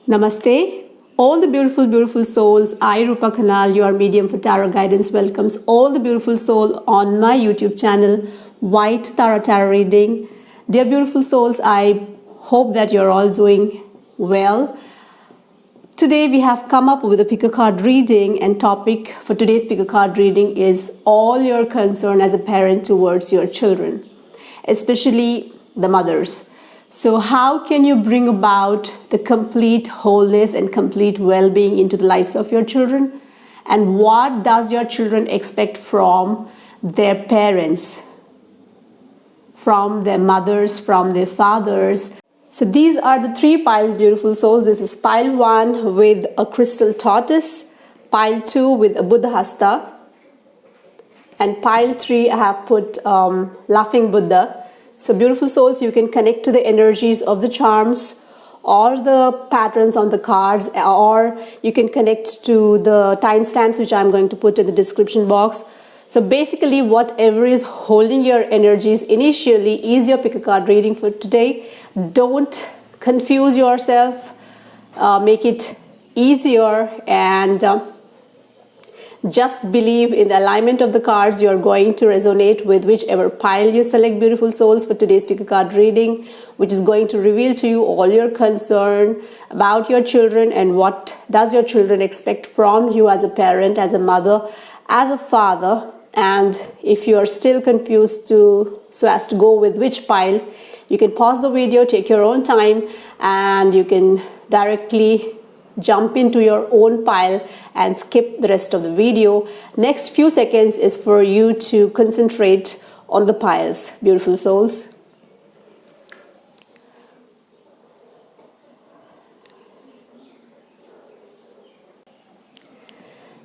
Namaste. All the beautiful, beautiful souls. I, Rupa Khanal, your medium for tarot guidance, welcomes all the beautiful soul on my YouTube channel, White Tarot Reading. Dear beautiful souls, I hope that you're all doing well. Today we have come up with a pick a card reading, and topic for today's pick a card reading is all your concern as a parent towards your children, especially the mothers. So how can you bring about the complete wholeness and complete well-being into the lives of your children? And what does your children expect from their parents, from their mothers, from their fathers? So these are the three piles, beautiful souls. This is pile 1 with a crystal tortoise, pile 2 with a Buddha Hasta, and pile 3 I have put laughing Buddha. So beautiful souls, you can connect to the energies of the charms or the patterns on the cards, or you can connect to the timestamps which I'm going to put in the description box. So basically whatever is holding your energies initially is your pick a card reading for today. Don't confuse yourself, make it easier, and just believe in the alignment of the cards. You're going to resonate with whichever pile you select, beautiful souls, for today's pick a card reading, which is going to reveal to you all your concern about your children and what does your children expect from you as a parent, as a mother, as a father. And if you are still confused so as to go with which pile, you can pause the video, take your own time, and you can directly jump into your own pile and skip the rest of the video. Next few seconds is for you to concentrate on the piles, beautiful souls.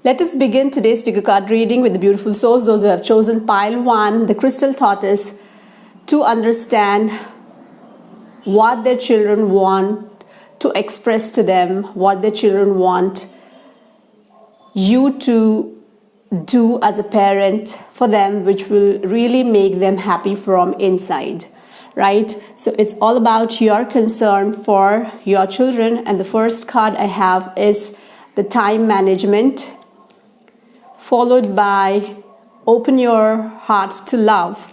Let us begin today's pick a card reading with the beautiful souls, those who have chosen pile 1, the crystal tortoise, to understand what their children want to express to them, what their children want you to do as a parent for them, which will really make them happy from inside, right? So it's all about your concern for your children. And the first card I have is the time management, followed by open your heart to love.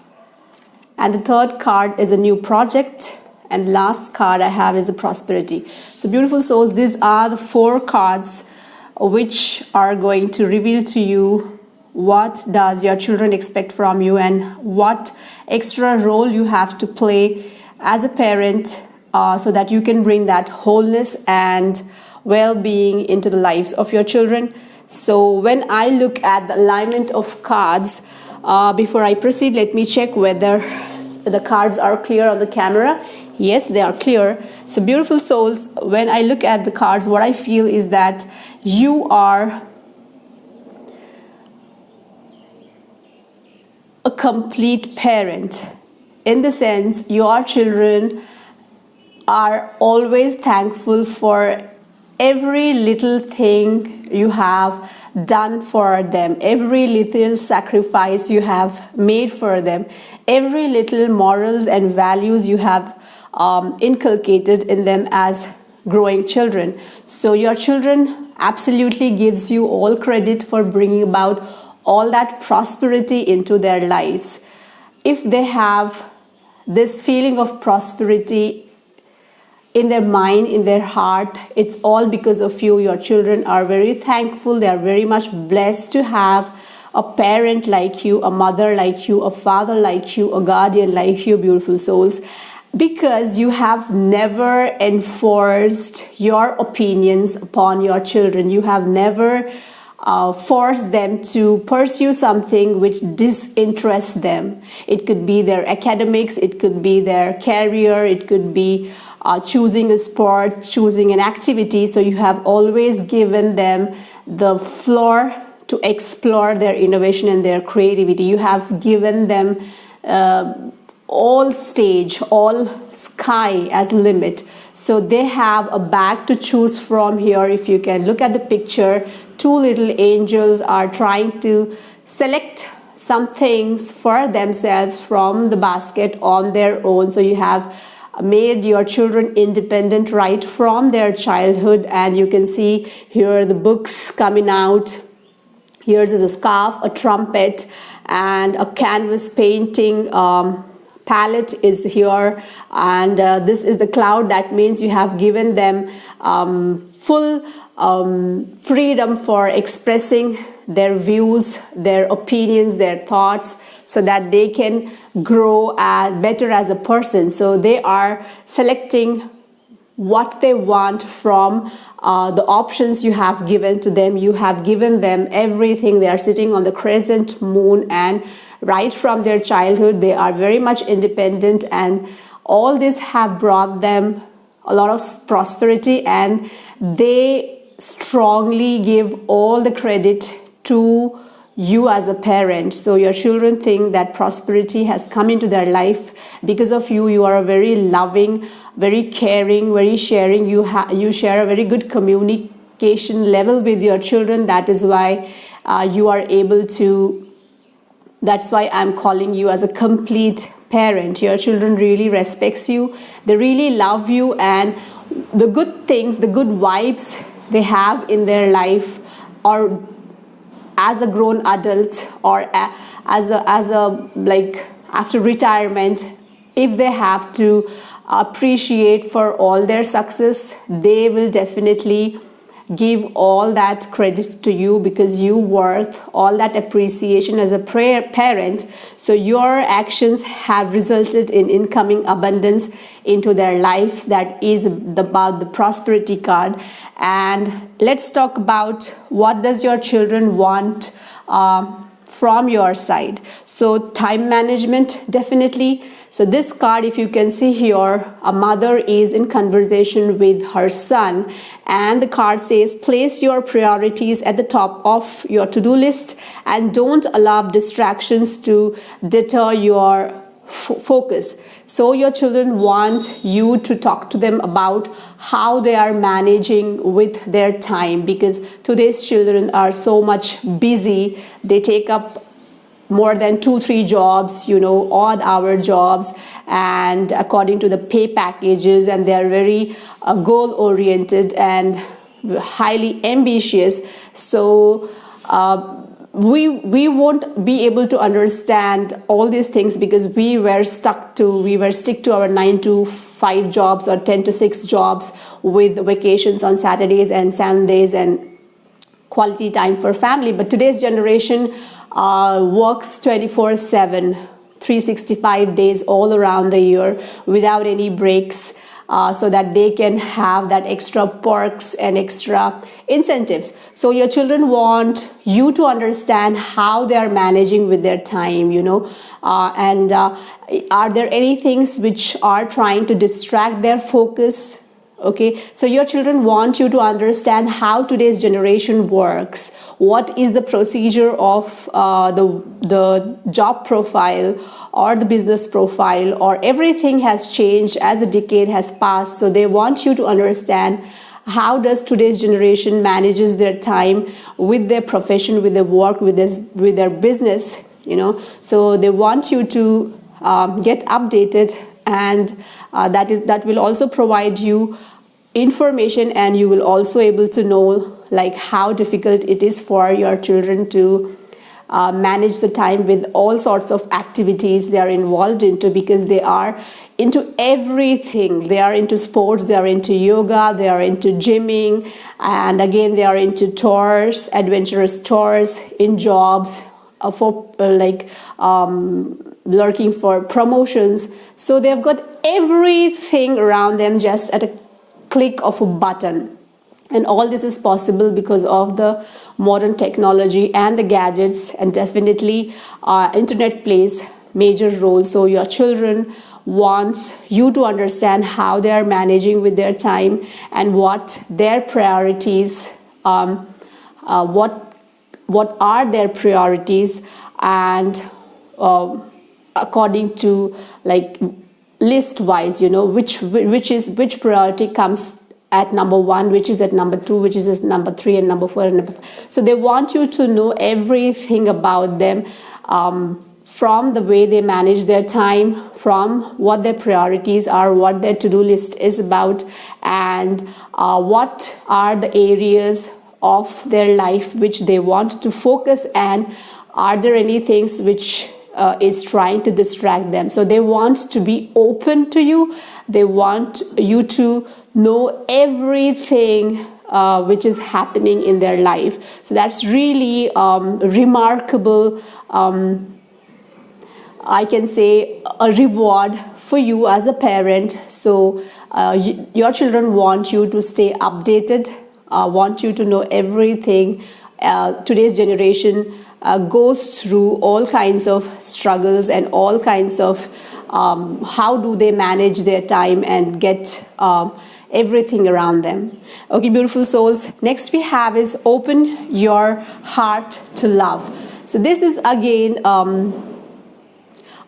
And the third card is a new project. And last card I have is the prosperity. So beautiful souls, these are the 4 cards which are going to reveal to you what does your children expect from you and what extra role you have to play as a parent, so that you can bring that wholeness and well-being into the lives of your children. So when I look at the alignment of cards, before I proceed, let me check whether the cards are clear on the camera. Yes, they are clear. So beautiful souls, when I look at the cards, what I feel is that you are a complete parent, in the sense your children are always thankful for every little thing you have done for them, every little sacrifice you have made for them, every little morals and values you have inculcated in them as growing children. So your children absolutely gives you all credit for bringing about all that prosperity into their lives. If they have this feeling of prosperity in their mind, in their heart, it's all because of you. Your children are very thankful. They are very much blessed to have a parent like you, a mother like you, a father like you, a guardian like you, beautiful souls, because you have never enforced your opinions upon your children. You have never forced them to pursue something which disinterests them. It could be their academics, it could be their career, it could be choosing a sport, choosing an activity. So you have always given them the floor to explore their innovation and their creativity. You have given them all stage, all sky as limit. So they have a bag to choose from here. If you can look at the picture, 2 little angels are trying to select some things for themselves from the basket on their own. So you have made your children independent right from their childhood. And you can see here the books coming out. Here's a scarf, a trumpet, and a canvas painting palette is here. And this is the cloud. That means you have given them full freedom for expressing their views, their opinions, their thoughts, so that they can grow better as a person. So they are selecting what they want from the options you have given to them. You have given them everything. They are sitting on the crescent moon, and right from their childhood they are very much independent, and all this have brought them a lot of prosperity, and they strongly give all the credit to you as a parent. So your children think that prosperity has come into their life because of you. You are a very loving, very caring, very sharing. You share a very good communication level with your children. That is why you are able to. That's why I'm calling you as a complete parent. Your children really respects you. They really love you, and the good things, the good vibes they have in their life, or as a grown adult, or as a like after retirement, if they have to appreciate for all their success, they will definitely give all that credit to you, because you worth all that appreciation as a parent. So your actions have resulted in incoming abundance into their lives. That is about the prosperity card. And let's talk about what does your children want from your side. So time management, definitely. So this card, if you can see here, a mother is in conversation with her son, and the card says, place your priorities at the top of your to-do list and don't allow distractions to deter your focus. So your children want you to talk to them about how they are managing with their time, because today's children are so much busy. They take up more than 2-3 jobs, odd hour jobs, and according to the pay packages, and they are very goal oriented and highly ambitious. So we won't be able to understand all these things, because we were stick to our 9-to-5 jobs or 10-to-6 jobs with vacations on Saturdays and Sundays and quality time for family. But today's generation works 24/7, 365 days all around the year without any breaks, so that they can have that extra perks and extra incentives. So your children want you to understand how they are managing with their time, and are there any things which are trying to distract their focus? Okay, so your children want you to understand how today's generation works. What is the procedure of the job profile or the business profile, or everything has changed as the decade has passed. So they want you to understand how does today's generation manages their time with their profession, with their work, with their business. So they want you to get updated, and that will also provide you information, and you will also able to know like how difficult it is for your children to manage the time with all sorts of activities they are involved into, because they are into everything. They are into sports, they are into yoga, they are into gymming, and again they are into tours, adventurous tours, in jobs, lurking for promotions. So they've got everything around them just at a click of a button, and all this is possible because of the modern technology and the gadgets, and definitely internet plays major role. So your children want you to understand how they are managing with their time and what their priorities, what are their priorities, and according to like list wise, which priority comes at number 1, which is at number 2, which is at number 3, and number 4, and number 5. So they want you to know everything about them from the way they manage their time, from what their priorities are, what their to-do list is about, and what are the areas of their life which they want to focus, and are there any things which is trying to distract them. So they want to be open to you. They want you to know everything which is happening in their life. So that's really remarkable, I can say, a reward for you as a parent. So your children want you to stay updated, want you to know everything. Today's generation goes through all kinds of struggles and all kinds of how do they manage their time and get everything around them. Okay, beautiful souls. Next we have is open your heart to love. So this is again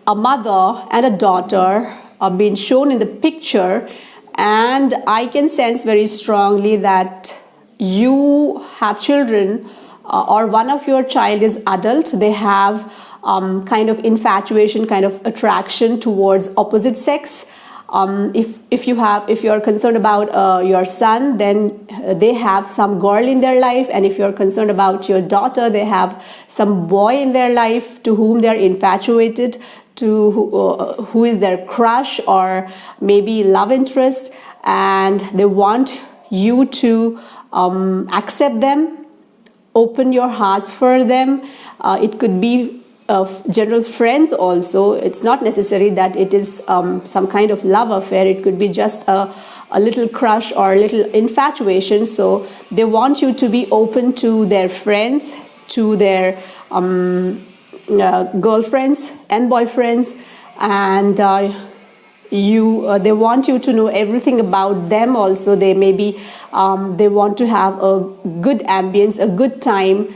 a mother and a daughter are being shown in the picture, and I can sense very strongly that you have children or one of your child is adult. They have kind of infatuation, kind of attraction towards opposite sex. If you're concerned about your son, then they have some girl in their life, and if you're concerned about your daughter, they have some boy in their life to whom they're infatuated, to who is their crush or maybe love interest, and they want you to accept them, open your hearts for them. It could be general friends also. It's not necessary that it is some kind of love affair. It could be just a little crush or a little infatuation. So they want you to be open to their friends, to their girlfriends and boyfriends, and they want you to know everything about them also. They maybe they want to have a good ambience, a good time.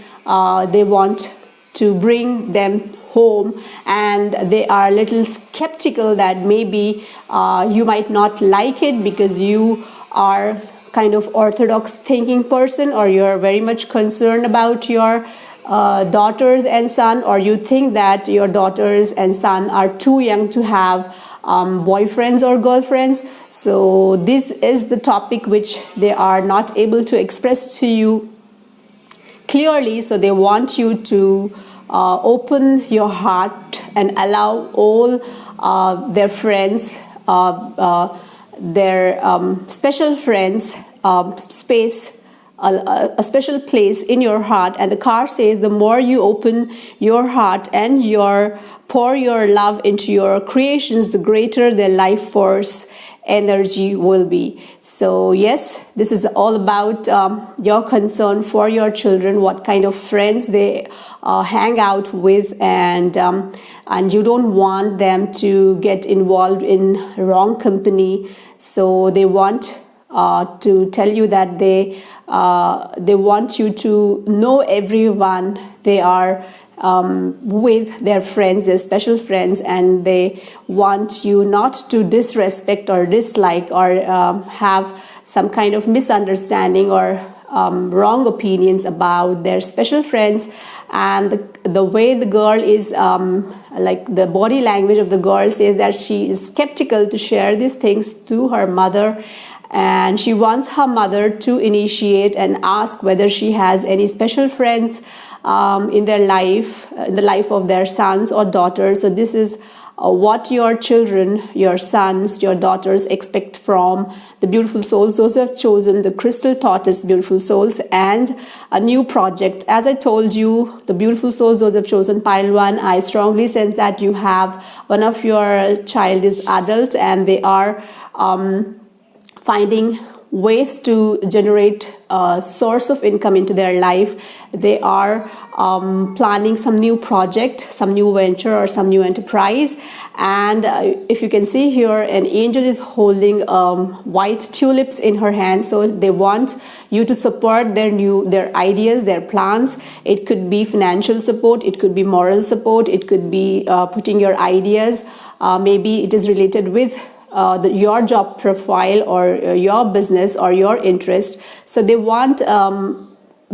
They want to bring them home, and they are a little skeptical that maybe you might not like it because you are kind of orthodox thinking person, or you're very much concerned about your daughters and son, or you think that your daughters and son are too young to have boyfriends or girlfriends. So this is the topic which they are not able to express to you clearly. So they want you to open your heart and allow all their friends, their special friends, space, a special place in your heart. And the card says the more you open your heart and pour your love into your creations, the greater their life force energy will be. So yes, this is all about your concern for your children, what kind of friends they hang out with, and you don't want them to get involved in wrong company. So they want to tell you that they want you to know everyone they are with, their friends, their special friends, and they want you not to disrespect or dislike or have some kind of misunderstanding or wrong opinions about their special friends. And the way the girl is, like the body language of the girl says that she is skeptical to share these things to her mother, and she wants her mother to initiate and ask whether she has any special friends in their life, in the life of their sons or daughters. So this is what your children, your sons, your daughters expect from the beautiful souls, those who have chosen the crystal tortoise beautiful souls, and a new project. As I told you, the beautiful souls, those who have chosen pile 1, I strongly sense that you have one of your child is adult, and they are finding ways to generate a source of income into their life. They are planning some new project, some new venture or some new enterprise. And if you can see here, an angel is holding white tulips in her hand. So they want you to support their ideas, their plans. It could be financial support, it could be moral support, it could be putting your ideas. Maybe it is related with your job profile or your business or your interest. So they want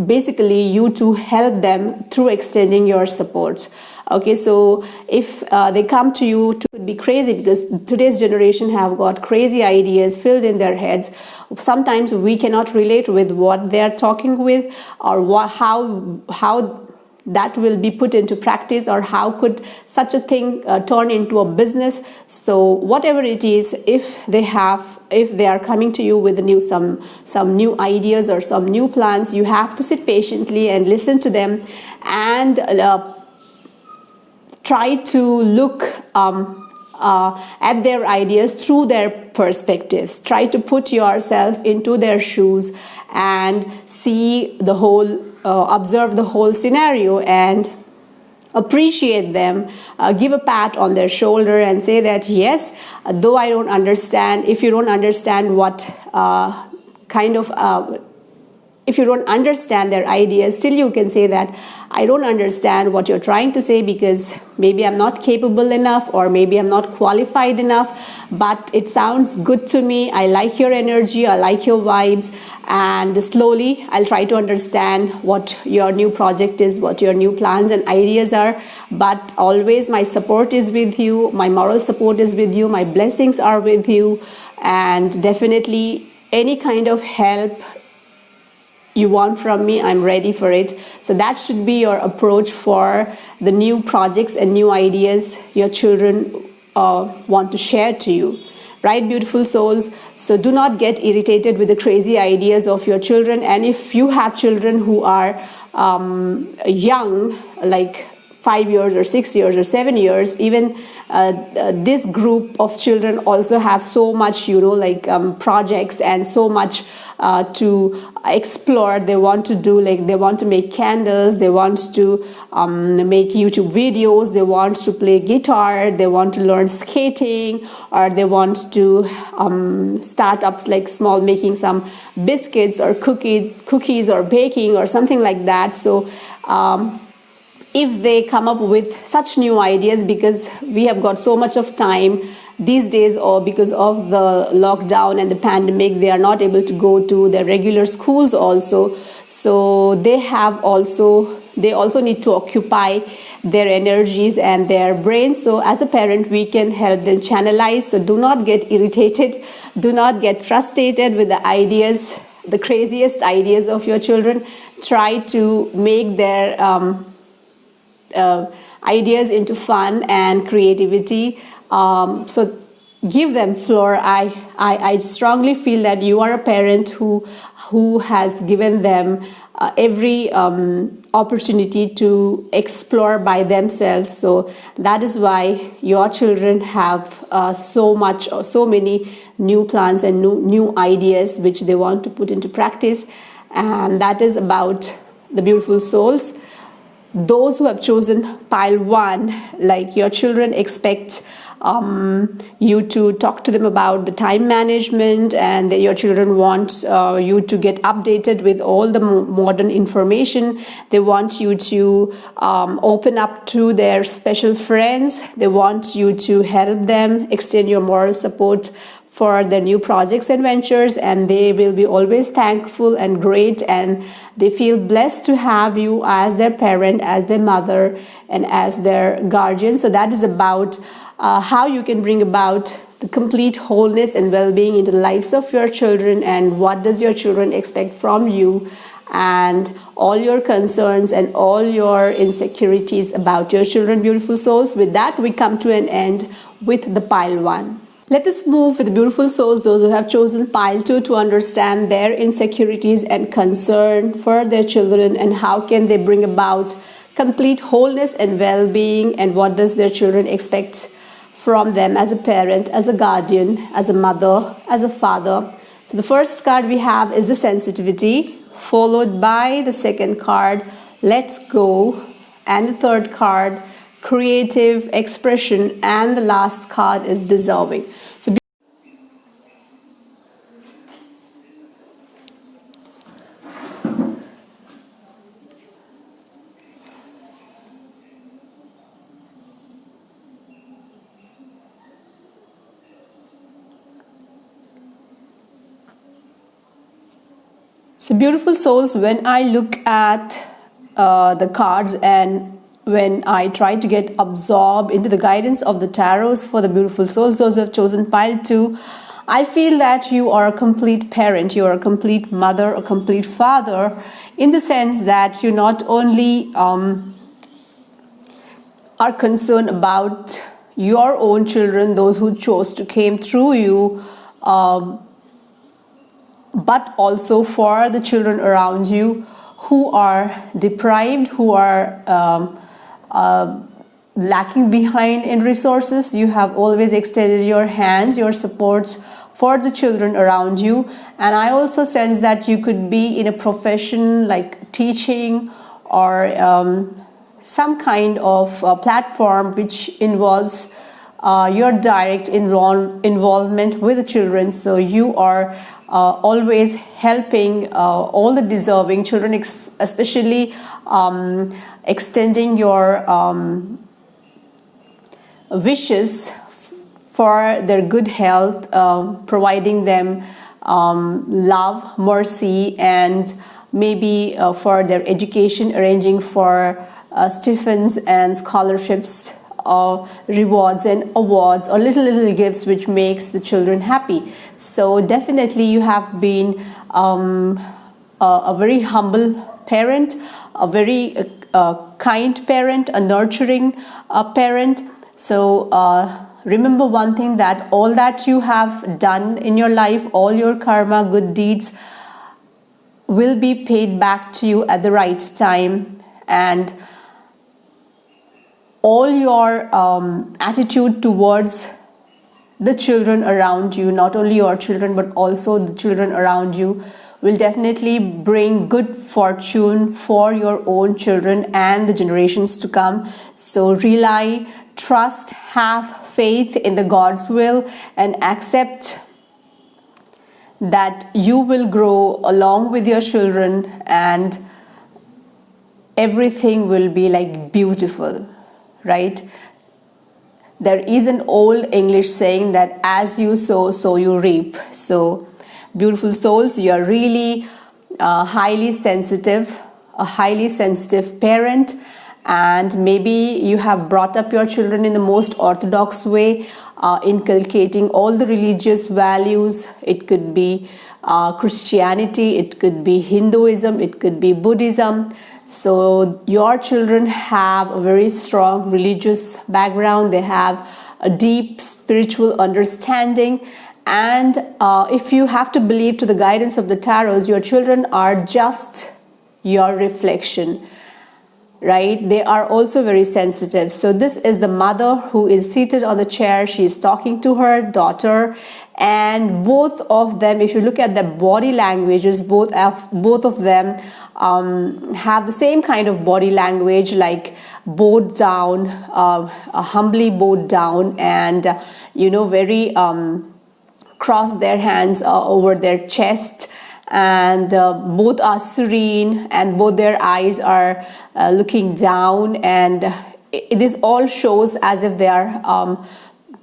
basically you to help them through extending your support. Okay, so if they come to you to be crazy, because today's generation have got crazy ideas filled in their heads. Sometimes we cannot relate with what they are talking with, or how that will be put into practice, or how could such a thing turn into a business. So whatever it is, if they are coming to you with some new ideas or some new plans, you have to sit patiently and listen to them, and try to look at their ideas through their perspectives. Try to put yourself into their shoes and see the whole, observe the whole scenario, and appreciate them. Give a pat on their shoulder and say that, yes, though I don't understand, if you don't understand what if you don't understand their ideas, still you can say that I don't understand what you're trying to say, because maybe I'm not capable enough, or maybe I'm not qualified enough, but it sounds good to me. I like your energy, I like your vibes, and slowly I'll try to understand what your new project is, what your new plans and ideas are. But always my support is with you, my moral support is with you, my blessings are with you, and definitely any kind of help you want from me, I'm ready for it. So that should be your approach for the new projects and new ideas your children want to share to you. Right, beautiful souls? So do not get irritated with the crazy ideas of your children. And if you have children who are young, like 5 years or 6 years or 7 years, even this group of children also have so much, projects and so much to explore. They want to do, like, they want to make candles, they want to make YouTube videos, they want to play guitar, they want to learn skating, or they want to start up like small, making some biscuits or cookies or baking or something like that. So if they come up with such new ideas, because we have got so much of time these days, or because of the lockdown and the pandemic, they are not able to go to their regular schools also. So they also need to occupy their energies and their brains. So as a parent, we can help them channelize. So do not get irritated, do not get frustrated with the ideas, the craziest ideas of your children. Try to make their ideas into fun and creativity. So give them floor. I strongly feel that you are a parent who has given them every opportunity to explore by themselves. So that is why your children have so many new plans and new ideas which they want to put into practice. And that is about the beautiful souls. Those who have chosen pile 1, like your children expect you to talk to them about the time management, and your children want you to get updated with all the modern information. They want you to open up to their special friends. They want you to help them, extend your moral support for their new projects and ventures, and they will be always thankful and great, and they feel blessed to have you as their parent, as their mother, and as their guardian. So that is about how you can bring about the complete wholeness and well-being into the lives of your children, and what does your children expect from you, and all your concerns and all your insecurities about your children, beautiful souls. With that, we come to an end with the pile 1. Let us move with the beautiful souls, those who have chosen pile 2, to understand their insecurities and concern for their children, and how can they bring about complete wholeness and well-being, and what does their children expect from them as a parent, as a guardian, as a mother, as a father. So the first card we have is the sensitivity, followed by the second card, let's go, and the third card, creative expression, and the last card is deserving. So beautiful souls, when I look at the cards and when I try to get absorbed into the guidance of the tarots for the beautiful souls, those who have chosen pile 2, I feel that you are a complete parent, you are a complete mother, a complete father, in the sense that you not only are concerned about your own children, those who chose to came through you, but also for the children around you who are deprived, who are lacking behind in resources. You have always extended your hands, your supports for the children around you. And I also sense that you could be in a profession like teaching or some kind of platform which involves your direct involvement with the children. So you are always helping all the deserving children, especially extending your wishes for their good health, providing them love, mercy, and maybe for their education, arranging for stipends and scholarships, rewards and awards, or little gifts which makes the children happy. So definitely you have been a very humble parent, a very kind parent, a nurturing parent. So remember one thing, that all that you have done in your life, all your karma, good deeds, will be paid back to you at the right time. And all your attitude towards the children around you, not only your children but also the children around you, will definitely bring good fortune for your own children and the generations to come. So rely, trust, have faith in the God's will, and accept that you will grow along with your children and everything will be like beautiful, right? There is an old English saying that as you sow, so you reap. So beautiful souls, you are really highly sensitive, a highly sensitive parent, and maybe you have brought up your children in the most orthodox way, inculcating all the religious values. It could be Christianity, it could be Hinduism, it could be Buddhism. So your children have a very strong religious background, they have a deep spiritual understanding, and if you have to believe to the guidance of the tarots, your children are just your reflection, right? They are also very sensitive. So this is the mother who is seated on the chair. She is talking to her daughter, and both of them, if you look at their body languages, both of them have the same kind of body language, like bowed down, humbly bowed down, and very cross their hands over their chest, and both are serene, and both their eyes are looking down, and this all shows as if they are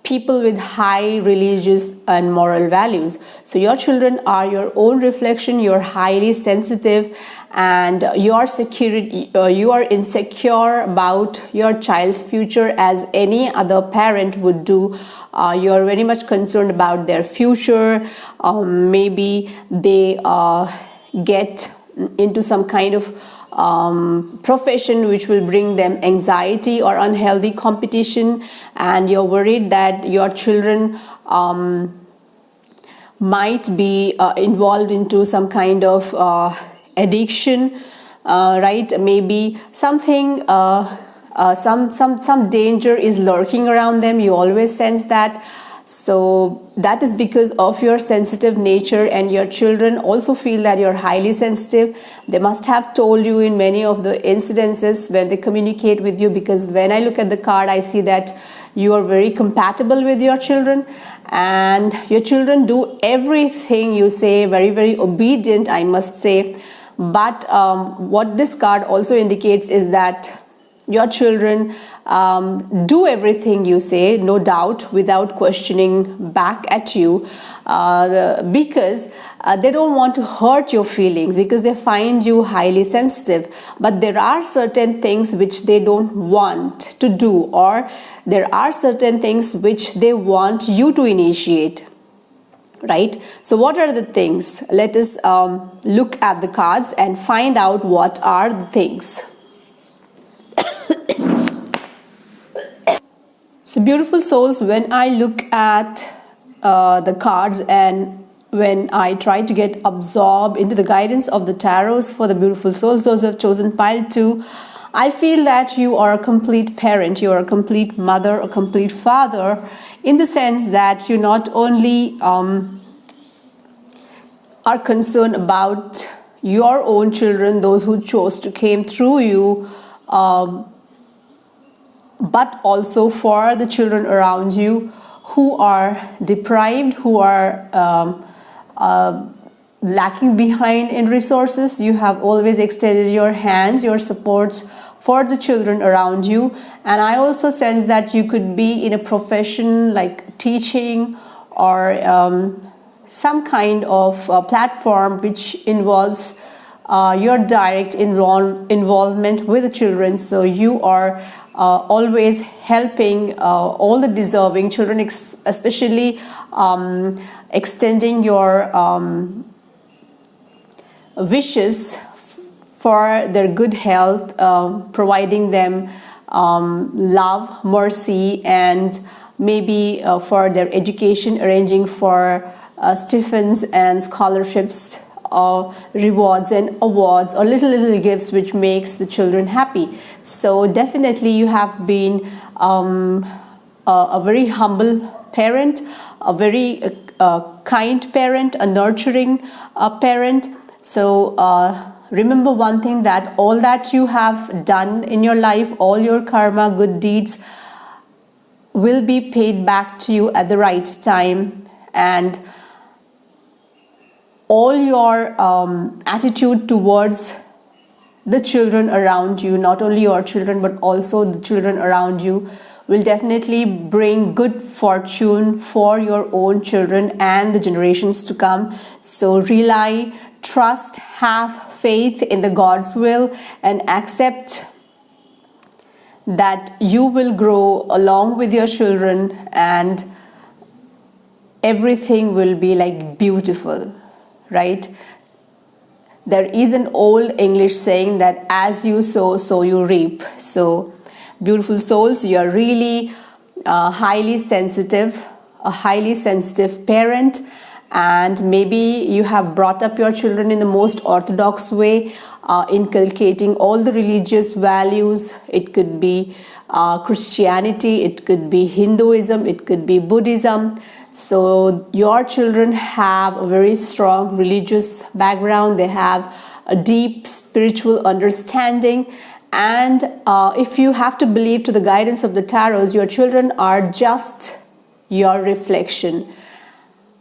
people with high religious and moral values. So your children are your own reflection. You're highly sensitive, and you are insecure about your child's future as any other parent would do. You're very much concerned about their future. Maybe they get into some kind of profession which will bring them anxiety or unhealthy competition, and you're worried that your children might be involved into some kind of addiction, right? Maybe something some danger is lurking around them. You always sense that. So that is because of your sensitive nature, and your children also feel that you're highly sensitive. They must have told you in many of the incidences when they communicate with you, because when I look at the card, I see that you are very compatible with your children, and your children do everything you say, very, very obedient, I must say. But what this card also indicates is that your children do everything you say, no doubt, without questioning back at you. because they don't want to hurt your feelings, because they find you highly sensitive. But there are certain things which they don't want to do, or there are certain things which they want you to initiate. Right? So what are the things? Let us look at the cards and find out what are the things. So beautiful souls, when I look at the cards and when I try to get absorbed into the guidance of the tarots for the beautiful souls, those who have chosen pile 2, I feel that you are a complete parent, you are a complete mother, a complete father, in the sense that you not only are concerned about your own children, those who chose to came through you, but also for the children around you who are deprived, who are lacking behind in resources. You have always extended your hands, your supports for the children around you. And I also sense that you could be in a profession like teaching, or some kind of platform which involves your direct involvement with the children. So you are always helping all the deserving children, especially extending your wishes for their good health, providing them love, mercy, and maybe for their education, arranging for stipends and scholarships, rewards and awards, or little gifts which makes the children happy. So definitely you have been a very humble parent, a very kind parent, a nurturing parent. So remember one thing, that all that you have done in your life, all your karma, good deeds, will be paid back to you at the right time. And all your attitude towards the children around you, not only your children but also the children around you, will definitely bring good fortune for your own children and the generations to come. So rely, trust, have faith in the God's will, and accept that you will grow along with your children, and everything will be like beautiful. Right? There is an old English saying that as you sow, so you reap. So beautiful souls, you are really highly sensitive, a highly sensitive parent, and maybe you have brought up your children in the most orthodox way, inculcating all the religious values. It could be Christianity, it could be Hinduism, it could be Buddhism. So your children have a very strong religious background, they have a deep spiritual understanding, and if you have to believe to the guidance of the tarots, your children are just your reflection.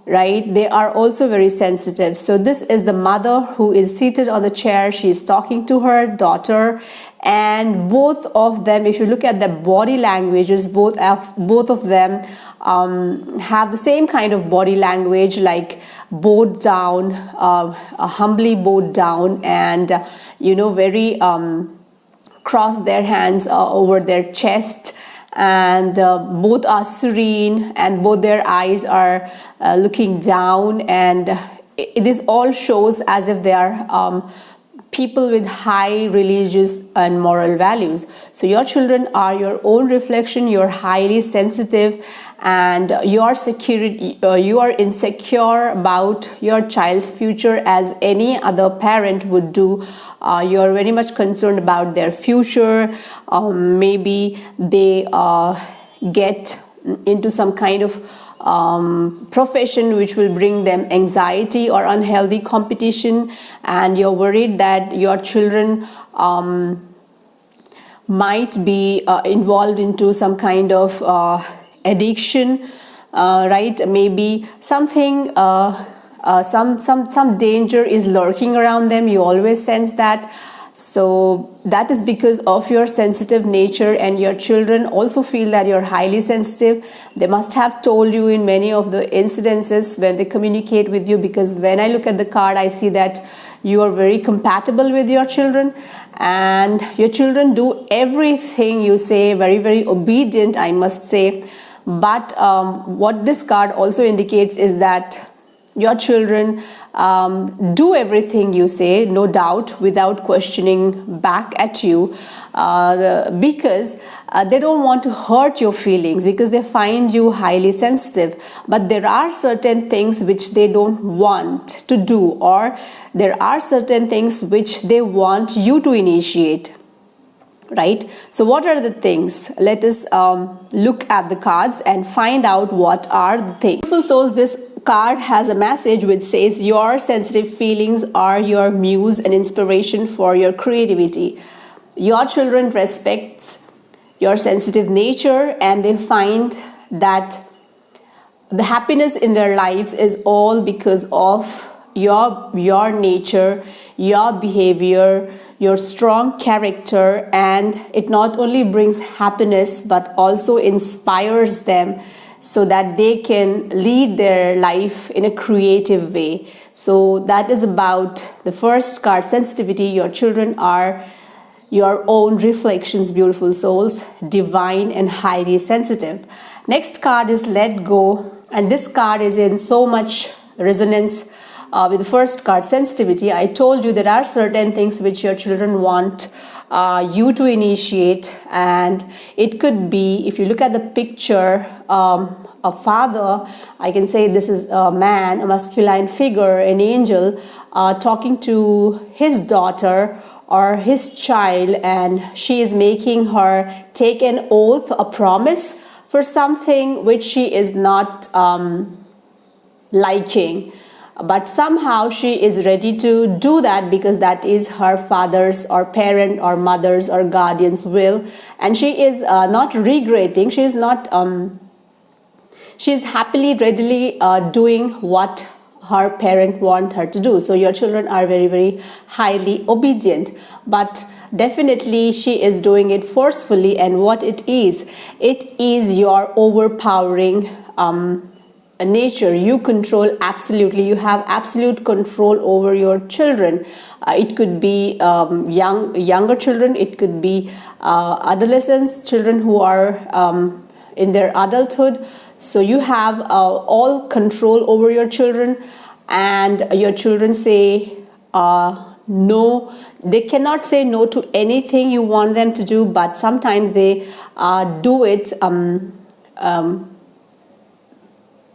Right? They are also very sensitive. So this is the mother who is seated on the chair. She is talking to her daughter, and both of them, if you look at their body languages, both of them have the same kind of body language, like bowed down, humbly bowed down, and very cross their hands over their chest. And both are serene, and both their eyes are looking down, and this all shows as if they are people with high religious and moral values. So your children are your own reflection. You're highly sensitive, and you are insecure about your child's future, as any other parent would do. You're very much concerned about their future. Maybe they get into some kind of profession which will bring them anxiety or unhealthy competition, and you're worried that your children might be involved into some kind of addiction, right? Maybe something some danger is lurking around them. You always sense that. So that is because of your sensitive nature, and your children also feel that you're highly sensitive. They must have told you in many of the incidences when they communicate with you, because when I look at the card, I see that you are very compatible with your children, and your children do everything you say, very, very obedient, I must say. But what this card also indicates is that your children do everything you say, no doubt, without questioning back at you, because they don't want to hurt your feelings, because they find you highly sensitive. But there are certain things which they don't want to do, or there are certain things which they want you to initiate. Right? So what are the things? Let us look at the cards and find out what are the things. Beautiful souls, this card has a message which says your sensitive feelings are your muse and inspiration for your creativity. Your children respects your sensitive nature, and they find that the happiness in their lives is all because of your nature, your behavior, your strong character, and it not only brings happiness but also inspires them so that they can lead their life in a creative way. So that is about the first card, sensitivity. Your children are your own reflections, beautiful souls, divine and highly sensitive. Next card is let go, and this card is in so much resonance with the first card, sensitivity. I told you there are certain things which your children want you to initiate, and it could be, if you look at the picture, a father, I can say this is a man, a masculine figure, an angel, talking to his daughter or his child, and she is making her take an oath, a promise for something which she is not liking. But somehow she is ready to do that because that is her father's or parent or mother's or guardian's will, and she is not regretting. She is not. She is happily, readily doing what her parent want her to do. So your children are very, very highly obedient, but definitely she is doing it forcefully. And what it is your overpowering nature. You control absolutely. You have absolute control over your children. It could be younger children. It could be adolescents, children who are in their adulthood. So you have all control over your children, and your children say no. They cannot say no to anything you want them to do, but sometimes they do it.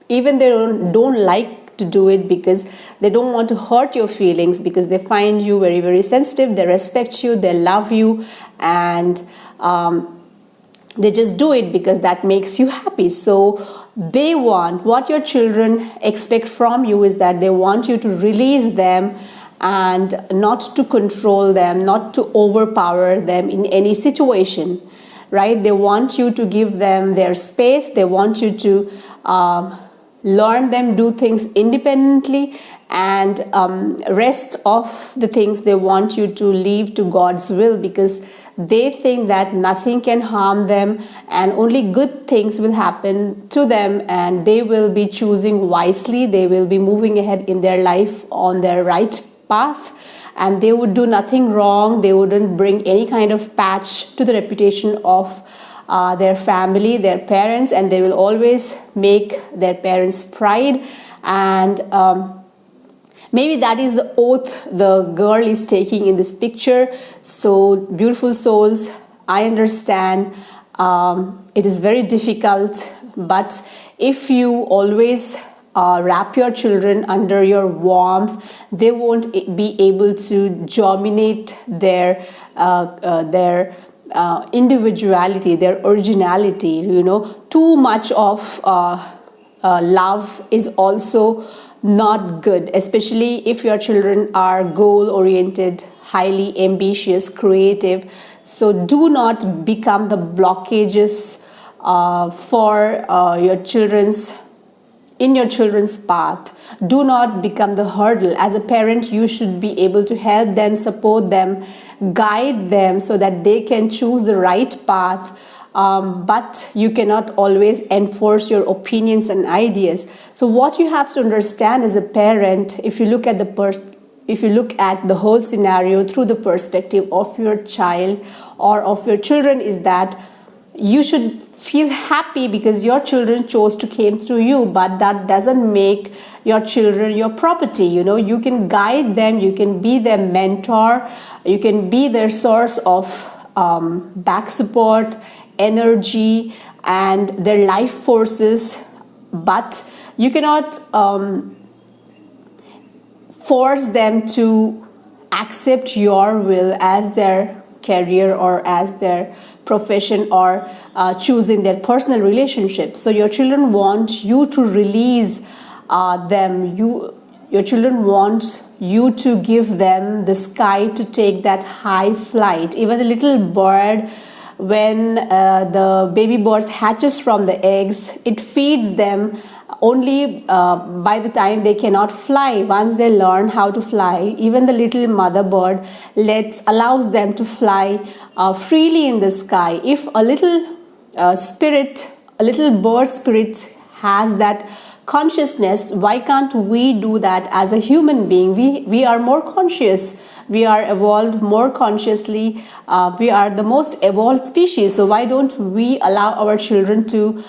Even they don't like to do it because they don't want to hurt your feelings, because they find you very, very sensitive. They respect you, they love you, and they just do it because that makes you happy. So they want, what your children expect from you is that they want you to release them and not to control them, not to overpower them in any situation, right? They want you to give them their space. They want you to learn them do things independently, and rest of the things they want you to leave to God's will, because they think that nothing can harm them and only good things will happen to them, and they will be choosing wisely. They will be moving ahead in their life on their right path, and they would do nothing wrong. They wouldn't bring any kind of patch to the reputation of their family, their parents, and they will always make their parents pride. And maybe that is the oath the girl is taking in this picture. So beautiful souls, I understand it is very difficult, but if you always wrap your children under your warmth, they won't be able to germinate their individuality, their originality. You know, too much of love is also not good, especially if your children are goal oriented, highly ambitious, creative. So do not become the blockages for your children's path. Do not become the hurdle. As a parent, you should be able to help them, support them, guide them so that they can choose the right path. But you cannot always enforce your opinions and ideas. So what you have to understand as a parent, if you look at the whole scenario through the perspective of your child or of your children, is that you should feel happy because your children chose to came through you, but that doesn't make your children your property. You can guide them, you can be their mentor, you can be their source of back support, energy, and their life forces, but you cannot force them to accept your will as their career or as their profession or choosing their personal relationships. So your children want you to release them. Your children want you to give them the sky to take that high flight. Even the little bird, when the baby bird hatches from the eggs, it feeds them only by the time they cannot fly. Once they learn how to fly, even the little mother bird allows them to fly freely in the sky. If a little bird spirit has that consciousness, why can't we do that as a human being? We are more conscious. We are evolved more consciously. We are the most evolved species. So why don't we allow our children to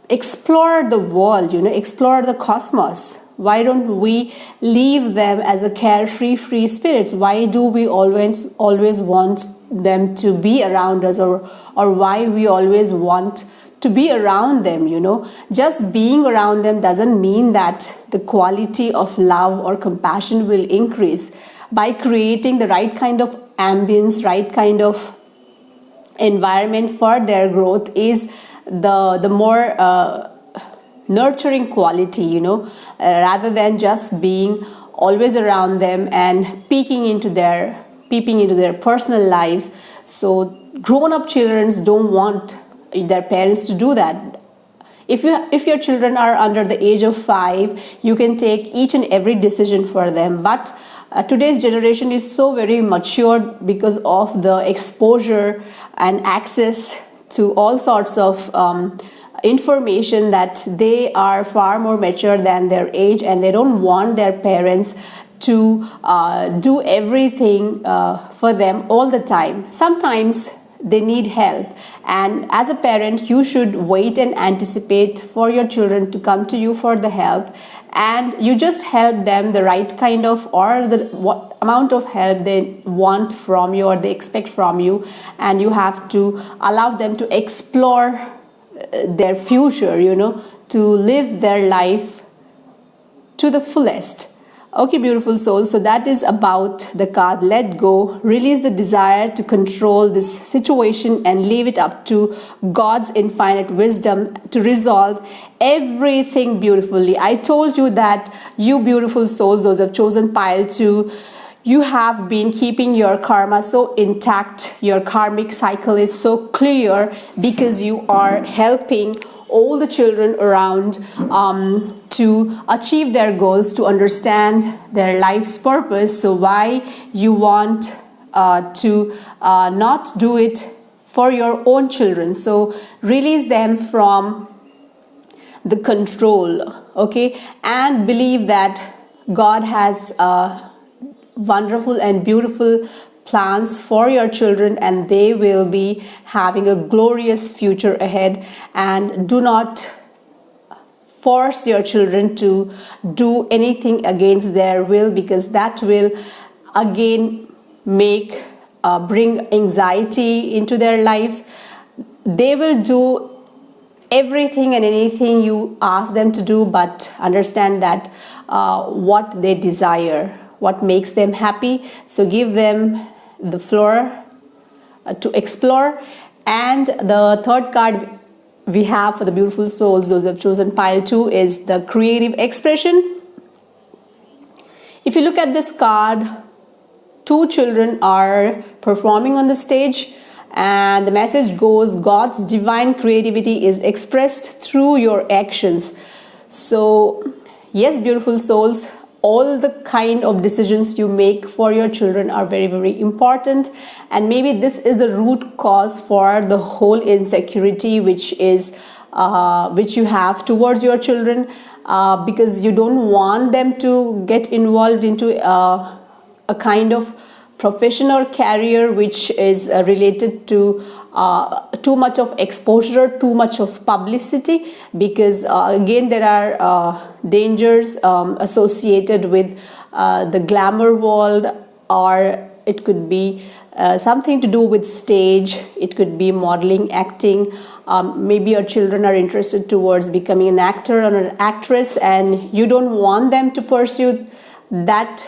explore the world, explore the cosmos? Why don't we leave them as a carefree, free spirits? Why do we always want them to be around us, or why we always want to be around them? Just being around them doesn't mean that the quality of love or compassion will increase. By creating the right kind of ambience, right kind of environment for their growth is the more nurturing quality, rather than just being always around them and peeping into their personal lives. So grown-up children don't want their parents to do that. If your children are under the age of 5, you can take each and every decision for them. But today's generation is so very mature because of the exposure and access to all sorts of information, that they are far more mature than their age, and they don't want their parents to do everything for them all the time. Sometimes they need help, and as a parent you should wait and anticipate for your children to come to you for the help, and you just help them the right kind of, or what amount of help they want from you or they expect from you, and you have to allow them to explore their future, to live their life to the fullest. Okay, beautiful soul. So that is about the card Let Go. Release the desire to control this situation and leave it up to God's infinite wisdom to resolve everything beautifully. I told you that you beautiful souls, those who have chosen pile 2, you have been keeping your karma so intact. Your karmic cycle is so clear because you are helping all the children around to achieve their goals, to understand their life's purpose. So why you want to not do it for your own children? So release them from the control, okay? And believe that God has wonderful and beautiful plans for your children, and they will be having a glorious future ahead. And do not force your children to do anything against their will, because that will again bring anxiety into their lives. They will do everything and anything you ask them to do, but understand that what they desire, what makes them happy. So give them the floor to explore. And the third card we have for the beautiful souls, those who have chosen pile 2, is the creative expression. If you look at this card, 2 children are performing on the stage, and the message goes, God's divine creativity is expressed through your actions. So yes, beautiful souls, all the kind of decisions you make for your children are very, very important, and maybe this is the root cause for the whole insecurity which you have towards your children, because you don't want them to get involved into a kind of profession or career which is related to too much of exposure, too much of publicity, because again there are dangers associated with the glamour world, or it could be something to do with stage, it could be modeling, acting. Maybe your children are interested towards becoming an actor or an actress, and you don't want them to pursue that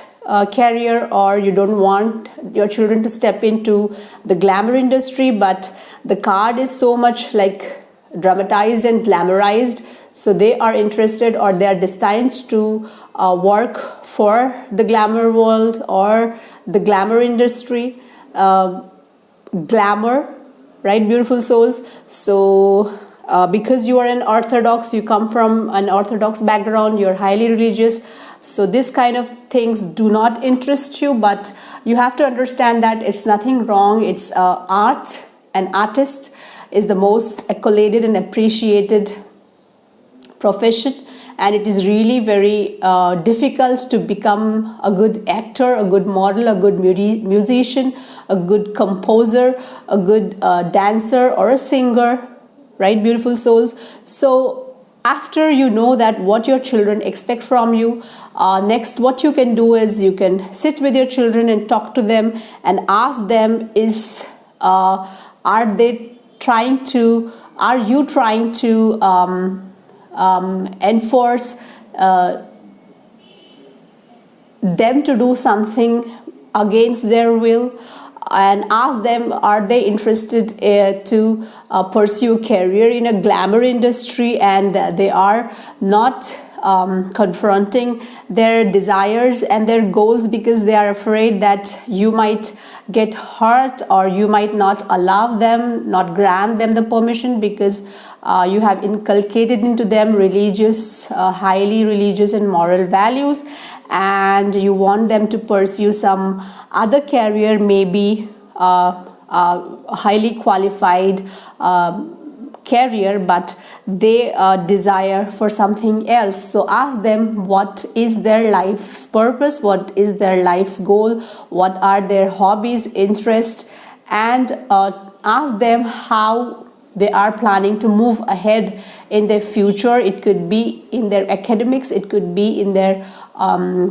career, or you don't want your children to step into the glamour industry, but the card is so much like dramatized and glamorized, so they are interested or they are destined to work for the glamour world or the glamour industry. Glamour, right, beautiful souls? So because you are an orthodox, you come from an orthodox background, you're highly religious, so this kind of things do not interest you, but you have to understand that it's nothing wrong. It's art. An artist is the most accoladed and appreciated profession, and it is really very difficult to become a good actor, a good model, a good musician, a good composer, a good dancer, or a singer, right, beautiful souls? So after you know that what your children expect from you, next what you can do is you can sit with your children and talk to them and ask them, are you trying to enforce them to do something against their will, and ask them, are they interested to pursue a career in a glamour industry, and they are not confronting their desires and their goals because they are afraid that you might get hurt, or you might not allow them, not grant them the permission, because you have inculcated into them religious, highly religious and moral values, and you want them to pursue some other career, maybe highly qualified career, but they desire for something else. So ask them what is their life's purpose, what is their life's goal, what are their hobbies, interests, and ask them how they are planning to move ahead in their future. It could be in their academics, it could be in their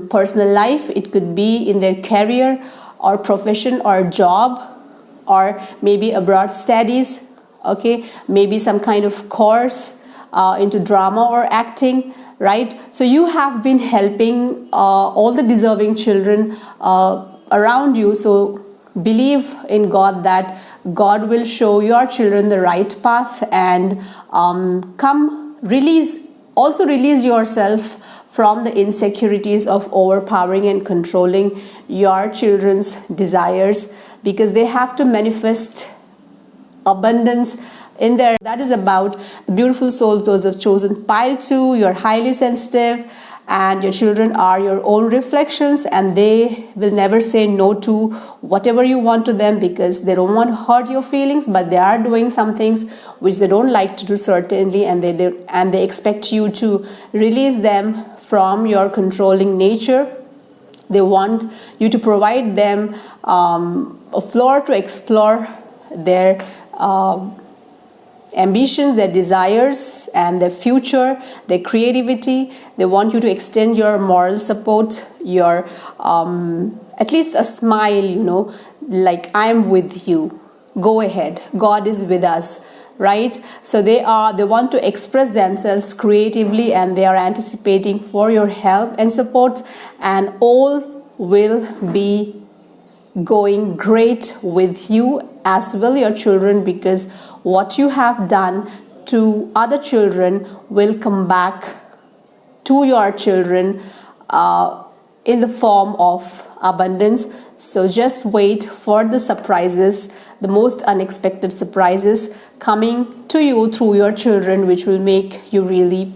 personal life, it could be in their career or profession or job, or maybe abroad studies, okay, maybe some kind of course into drama or acting, right? So you have been helping all the deserving children around you. So believe in God that God will show your children the right path, and release yourself from the insecurities of overpowering and controlling your children's desires, because they have to manifest abundance in their. That is about the beautiful souls, those who have chosen pile 2. You're highly sensitive, and your children are your own reflections, and they will never say no to whatever you want to them, because they don't want to hurt your feelings, but they are doing some things which they don't like to do, certainly, and they expect you to release them from your controlling nature. They want you to provide them a floor to explore their ambitions, their desires, and their future, their creativity. They want you to extend your moral support, your at least a smile, like, I'm with you, go ahead, God is with us, right? So they want to express themselves creatively, and they are anticipating for your help and support, and all will be going great with you as well, your children, because what you have done to other children will come back to your children in the form of abundance. So just wait for the surprises, the most unexpected surprises coming to you through your children, which will make you really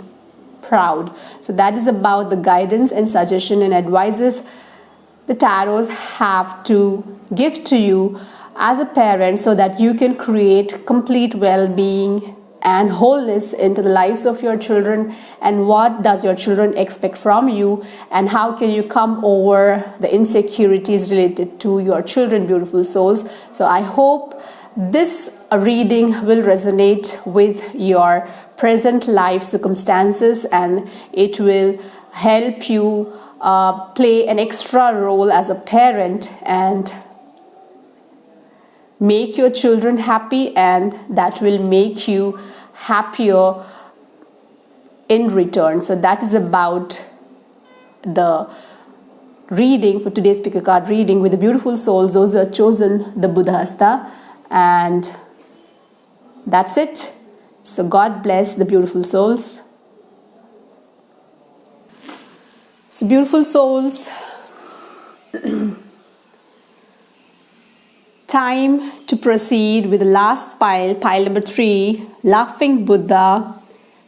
proud. So that is about the guidance and suggestion and advices the tarots have to give to you as a parent, so that you can create complete well-being and wholeness into the lives of your children, and what does your children expect from you, and how can you come over the insecurities related to your children, beautiful souls. So I hope this reading will resonate with your present life circumstances, and it will help you play an extra role as a parent and make your children happy, and that will make you happier in return. So that is about the reading for today's pick a card reading with the beautiful souls, those who have chosen the Buddha Hasta. And that's it. So God bless the beautiful souls. So beautiful souls, time to proceed with the last pile, pile number 3, laughing Buddha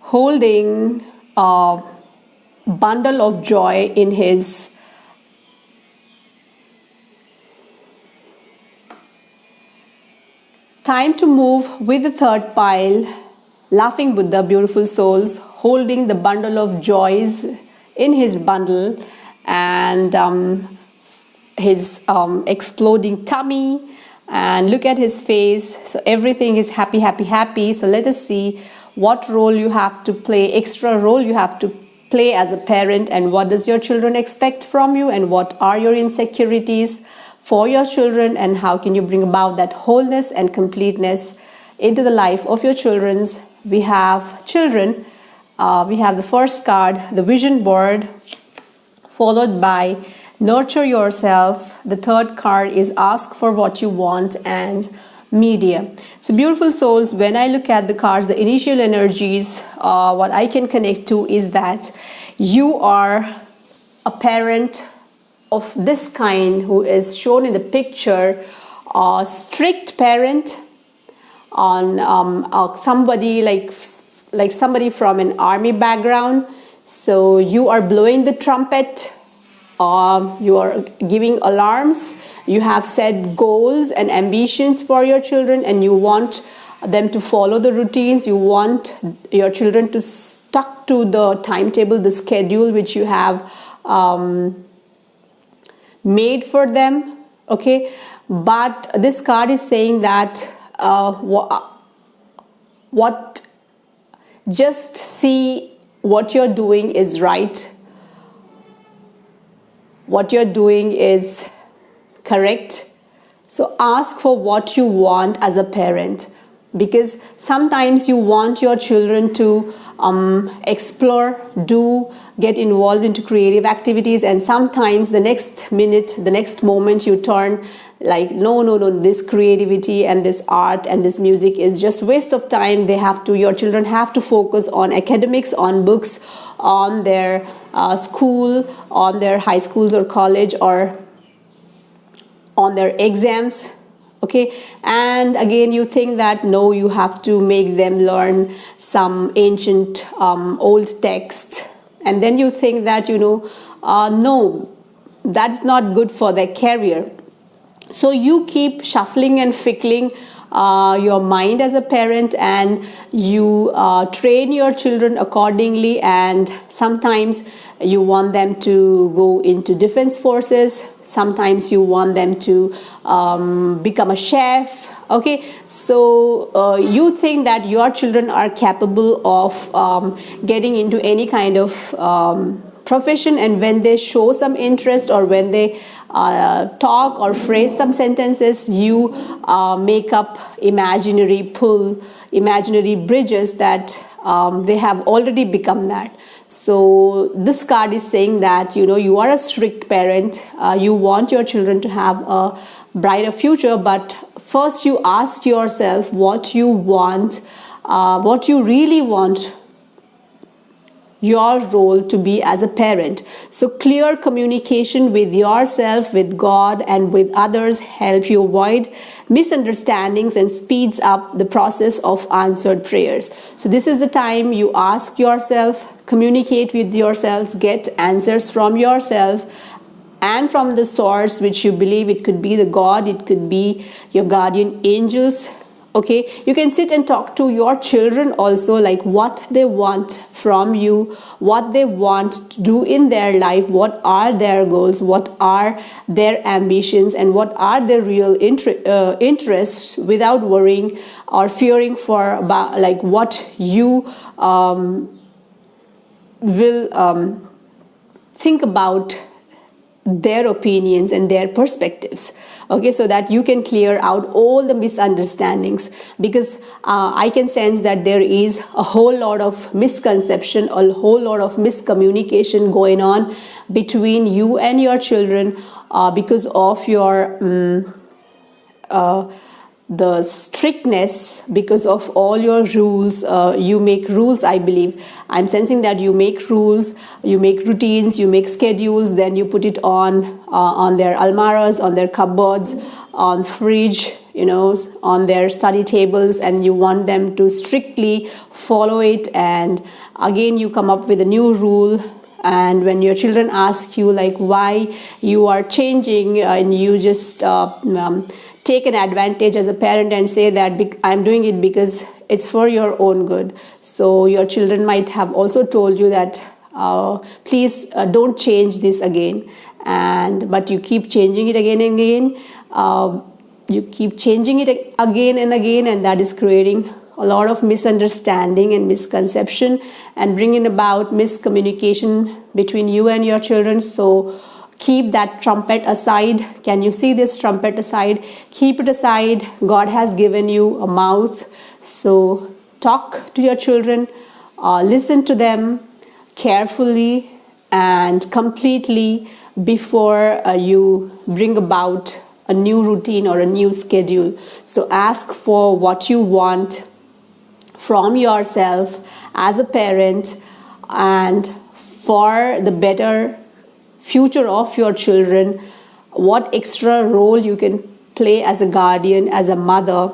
holding a bundle of joy in his time to move with the third pile, laughing Buddha, beautiful souls, holding the bundle of joys in his bundle, and his exploding tummy, and look at his face. So everything is happy, happy, happy. So let us see what role you have to play, extra role you have to play as a parent, and what does your children expect from you, and what are your insecurities for your children, and how can you bring about that wholeness and completeness into the life of your children. We have children. We have the first card, the vision board, followed by nurture yourself. The third card is ask for what you want, and media. So beautiful souls, when I look at the cards, the initial energies, what I can connect to is that you are a parent of this kind who is shown in the picture, a strict parent on somebody like somebody from an army background. So you are blowing the trumpet, you are giving alarms, you have set goals and ambitions for your children, and you want them to follow the routines. You want your children to stuck to the timetable, the schedule which you have made for them. Okay, but this card is saying that just see what you're doing is right, what you're doing is correct. So ask for what you want as a parent, because sometimes you want your children to explore, get involved into creative activities, and sometimes the next minute, the next moment you turn like no, this creativity and this art and this music is just waste of time. Your children have to focus on academics, on books, on their school, on their high schools or college, or on their exams. Okay, and again you think that no, you have to make them learn some ancient old text, and then you think that no, that's not good for their career. So you keep shuffling and fickling your mind as a parent, and you train your children accordingly, and sometimes you want them to go into defense forces, sometimes you want them to become a chef. Okay, so you think that your children are capable of getting into any kind of profession, and when they show some interest, or when they talk or phrase some sentences, you make up imaginary bridges that they have already become that. So this card is saying that you are a strict parent, you want your children to have a brighter future, but first you ask yourself what you want, what you really want your role to be as a parent. So clear communication with yourself, with God, and with others help you avoid misunderstandings and speeds up the process of answered prayers. So this is the time you ask yourself communicate with yourselves, get answers from yourselves and from the source which you believe. It could be the God, it could be your guardian angels. Okay, you can sit and talk to your children also, like what they want from you, what they want to do in their life, what are their goals, what are their ambitions, and what are their real interests, without worrying or fearing for about like what you will think about their opinions and their perspectives. Okay, so that you can clear out all the misunderstandings, because I can sense that there is a whole lot of misconception, a whole lot of miscommunication going on between you and your children because of your the strictness, because of all your rules. You make rules, I believe. I'm sensing that you make rules, you make routines, you make schedules, then you put it on their almaras, on their cupboards, on fridge, on their study tables, and you want them to strictly follow it. And again, you come up with a new rule. And when your children ask you like why you are changing, and you just take an advantage as a parent and say that I'm doing it because it's for your own good. So your children might have also told you that please don't change this again, but you keep changing it again and again. You keep changing it again and again, and that is creating a lot of misunderstanding and misconception and bringing about miscommunication between you and your children. So keep that trumpet aside. Can you see this trumpet aside? Keep it aside. God has given you a mouth. So talk to your children, listen to them carefully and completely before you bring about a new routine or a new schedule. So ask for what you want from yourself as a parent, and for the better future of your children, what extra role you can play as a guardian, as a mother,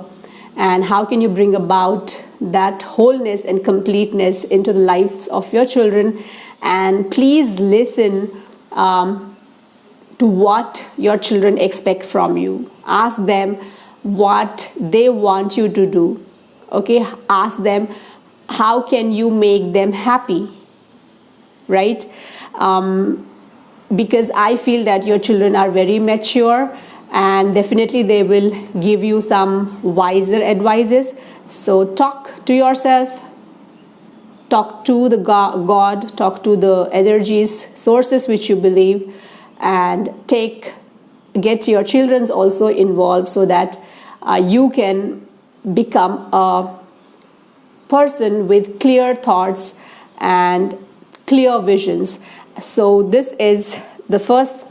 and how can you bring about that wholeness and completeness into the lives of your children. And please listen to what your children expect from you. Ask them what they want you to do. Okay, ask them how can you make them happy, right? Because I feel that your children are very mature, and definitely they will give you some wiser advices. So talk to yourself, talk to the God, talk to the energies, sources which you believe, and get your children also involved, so that you can become a person with clear thoughts and clear visions. So this is the first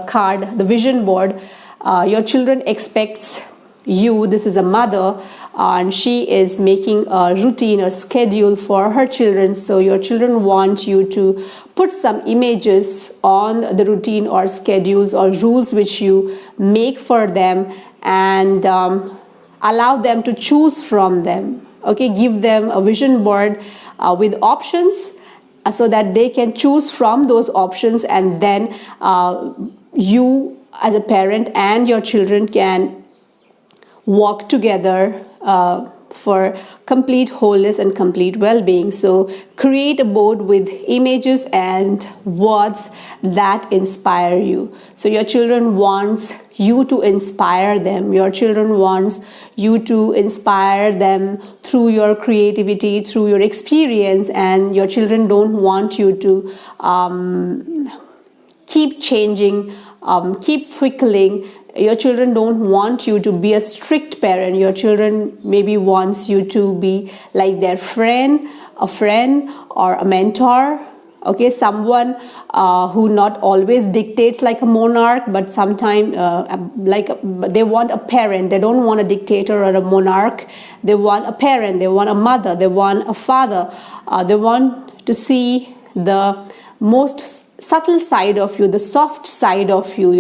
card, the vision board. Your children expects you. This is a mother, and she is making a routine or schedule for her children. So your children want you to put some images on the routine or schedules or rules which you make for them, and allow them to choose from them. Okay, give them a vision board with options, so that they can choose from those options, and then you as a parent and your children can work together for complete wholeness and complete well-being. So create a board with images and words that inspire you. So your children wants you to inspire them. Your children wants you to inspire them through your creativity, through your experience, and your children don't want you to keep changing, keep fickling. Your children don't want you to be a strict parent. Your children maybe wants you to be like their friend, or a mentor. Okay, someone who not always dictates like a monarch, but sometimes they want a parent. They don't want a dictator or a monarch. They want a parent. They want a mother. They want a father. They want to see the most subtle side of you, the soft side of you,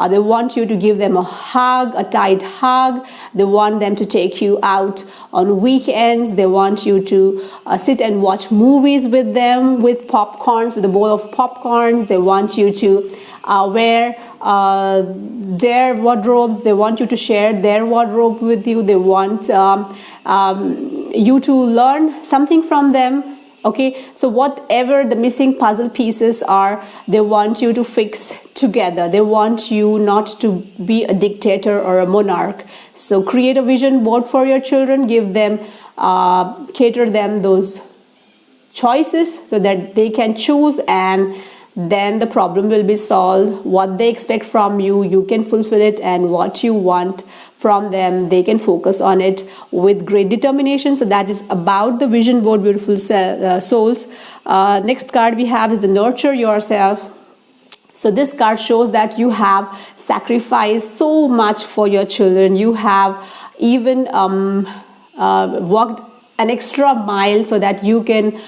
they want you to give them a hug, a tight hug. They want them to take you out on weekends. They want you to sit and watch movies with them, with popcorns, with a bowl of popcorns. They want you to wear their wardrobes. They want you to share their wardrobe with you. They want you to learn something from them. Okay, so whatever the missing puzzle pieces are, they want you to fix together. They want you not to be a dictator or a monarch. So create a vision board for your children. Give them, cater them those choices so that they can choose, and then the problem will be solved. What they expect from you, you can fulfill it, and what you want from them, they can focus on it with great determination. So that is about the vision board, beautiful souls. Next card we have is the nurture yourself. So this card shows that you have sacrificed so much for your children. You have even walked an extra mile so that you can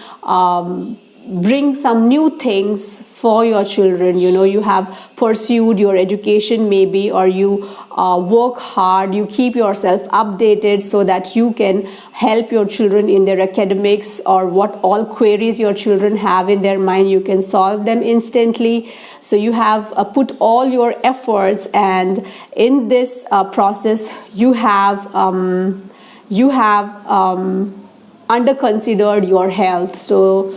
bring some new things for your children. You have pursued your education maybe, or you work hard, you keep yourself updated so that you can help your children in their academics, or what all queries your children have in their mind, you can solve them instantly. So you have put all your efforts, and in this process you have under considered your health. So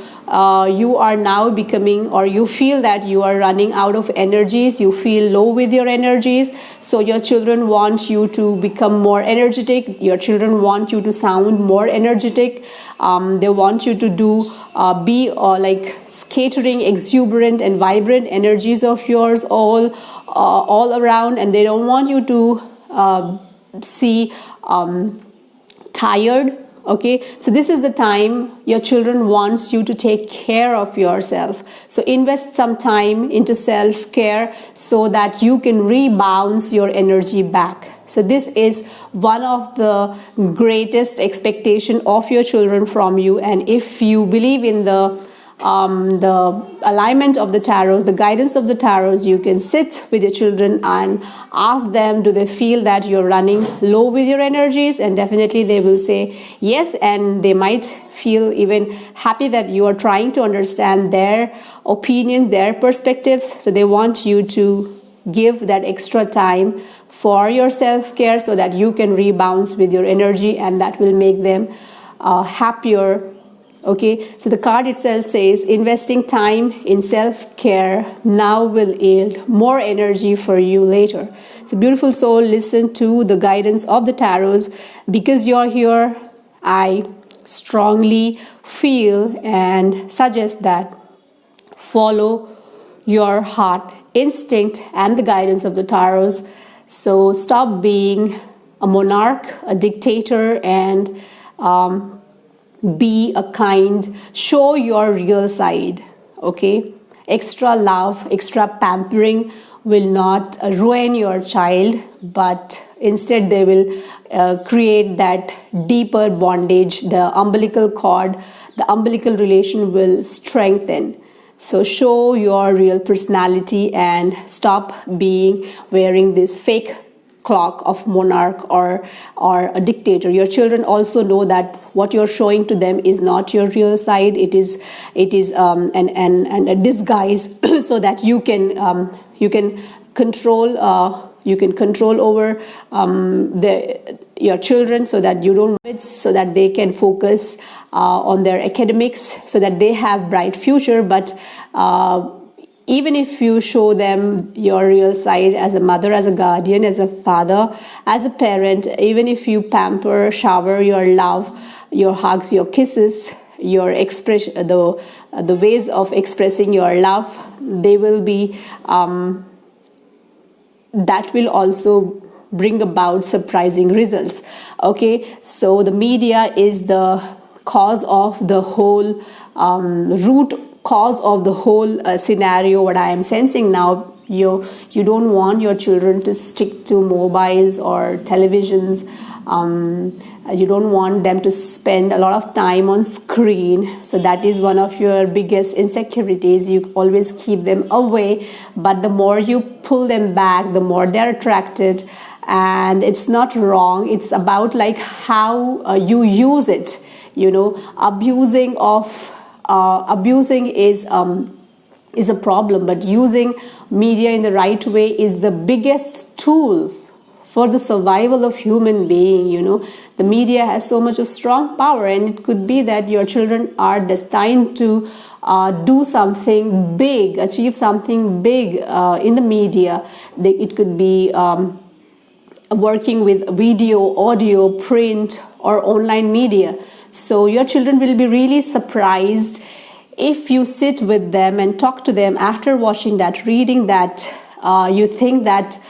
you are now becoming, or you feel that you are running out of energies, you feel low with your energies. So your children want you to become more energetic. Your children want you to sound more energetic. They want you to be like scattering exuberant and vibrant energies of yours all around, and they don't want you to see tired. Okay, so this is the time your children wants you to take care of yourself. So invest some time into self-care so that you can rebound your energy back. So this is one of the greatest expectation of your children from you. And if you believe in the alignment of the tarots, the guidance of the tarots, you can sit with your children and ask them, do they feel that you're running low with your energies? And definitely they will say yes, and they might feel even happy that you are trying to understand their opinions, their perspectives. So they want you to give that extra time for your self-care so that you can rebound with your energy, and that will make them happier. Okay, so the card itself says investing time in self-care now will yield more energy for you later. So beautiful soul, listen to the guidance of the tarots. Because you're here, I strongly feel and suggest that follow your heart instinct and the guidance of the tarots. So stop being a monarch, a dictator, and be a kind, show your real side. Okay, extra love, extra pampering will not ruin your child, but instead they will create that deeper bondage. The umbilical cord, the umbilical relation will strengthen. So show your real personality and stop wearing this fake clock of monarch or a dictator. Your children also know that what you're showing to them is not your real side. It is a disguise so that you can control over your children, so that you don't, so that they can focus on their academics, so that they have bright future. But even if you show them your real side as a mother, as a guardian, as a father, as a parent, even if you pamper, shower your love, your hugs, your kisses, your expression, the ways of expressing your love, they will be that will also bring about surprising results. Okay, so the media is the cause of the whole root cause of the whole scenario. What I am sensing now, you don't want your children to stick to mobiles or televisions. You don't want them to spend a lot of time on screen. So that is one of your biggest insecurities. You always keep them away, but the more you pull them back, the more they're attracted. And it's not wrong. It's about like how you use it. Abusing is a problem, but using media in the right way is the biggest tool for the survival of human being. The media has so much of strong power, and it could be that your children are destined to do something big, achieve something big in the media. It could be working with video, audio, print, or online media. So your children will be really surprised if you sit with them and talk to them after watching that, reading that. You think that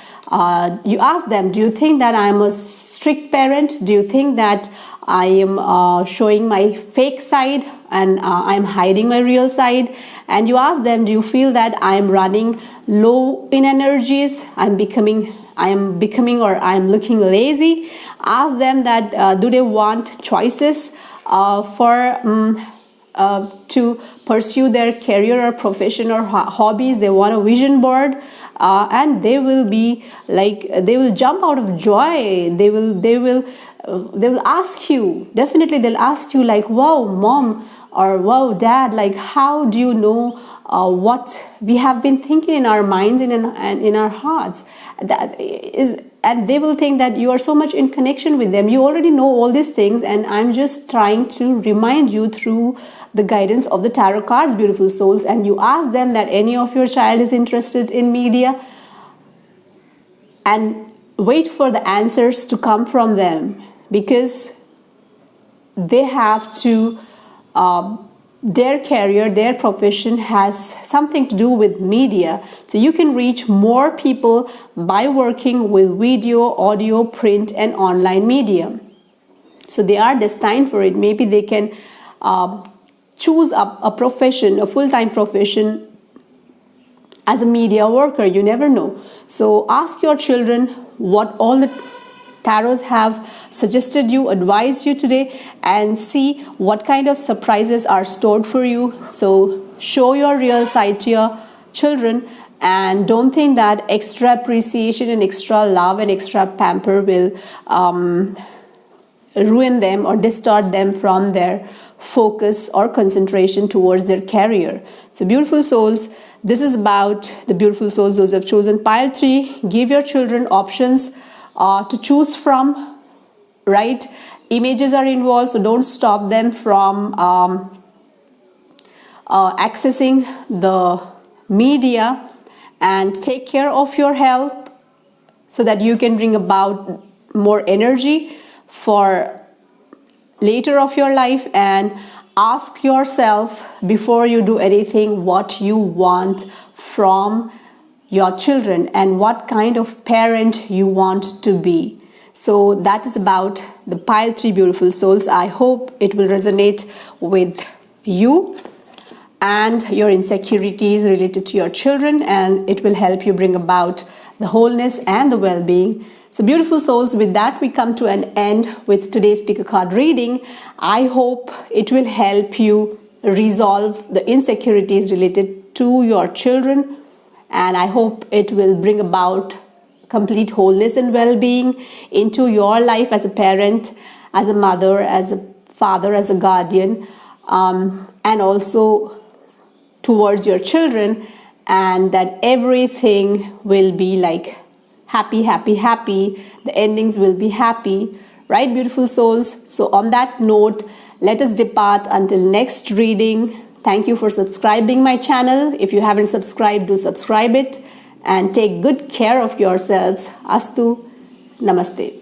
you ask them, do you think that I'm a strict parent? Do you think that I am showing my fake side and I'm hiding my real side? And you ask them, do you feel that I'm running low in energies? I'm becoming or I'm looking lazy? Ask them that do they want choices to pursue their career or profession or hobbies. They want a vision board, and they will be like, they will jump out of joy. They will ask you, definitely they'll ask you like, wow mom or wow dad, like how do you know what we have been thinking in our minds and in our hearts? And they will think that you are so much in connection with them. You already know all these things, and I'm just trying to remind you through the guidance of the tarot cards, beautiful souls. And you ask them that any of your child is interested in media, and wait for the answers to come from them, because they have to their career, their profession has something to do with media. So you can reach more people by working with video, audio, print, and online media. So they are destined for it. Maybe they can choose a profession, a full-time profession as a media worker. You never know. So ask your children what all the tarots have suggested you, advised you today, and see what kind of surprises are stored for you. So show your real side to your children, and don't think that extra appreciation and extra love and extra pamper will ruin them or distort them from their focus or concentration towards their career. So beautiful souls, this is about the beautiful souls, those who have chosen pile 3. Give your children options to choose from, right? Images are involved, so don't stop them from accessing the media, and take care of your health so that you can bring about more energy for later of your life. And ask yourself before you do anything what you want from your children and what kind of parent you want to be. So that is about the pile 3, beautiful souls. I hope it will resonate with you and your insecurities related to your children, and it will help you bring about the wholeness and the well-being. So beautiful souls, with that we come to an end with today's pick a card reading. I hope it will help you resolve the insecurities related to your children, and I hope it will bring about complete wholeness and well-being into your life as a parent, as a mother, as a father, as a guardian, and also towards your children, and that everything will be like happy, happy, happy. The endings will be happy, right, beautiful souls? So on that note, let us depart until next reading. Thank you for subscribing my channel. If you haven't subscribed, do subscribe it, and take good care of yourselves. Astu. Namaste.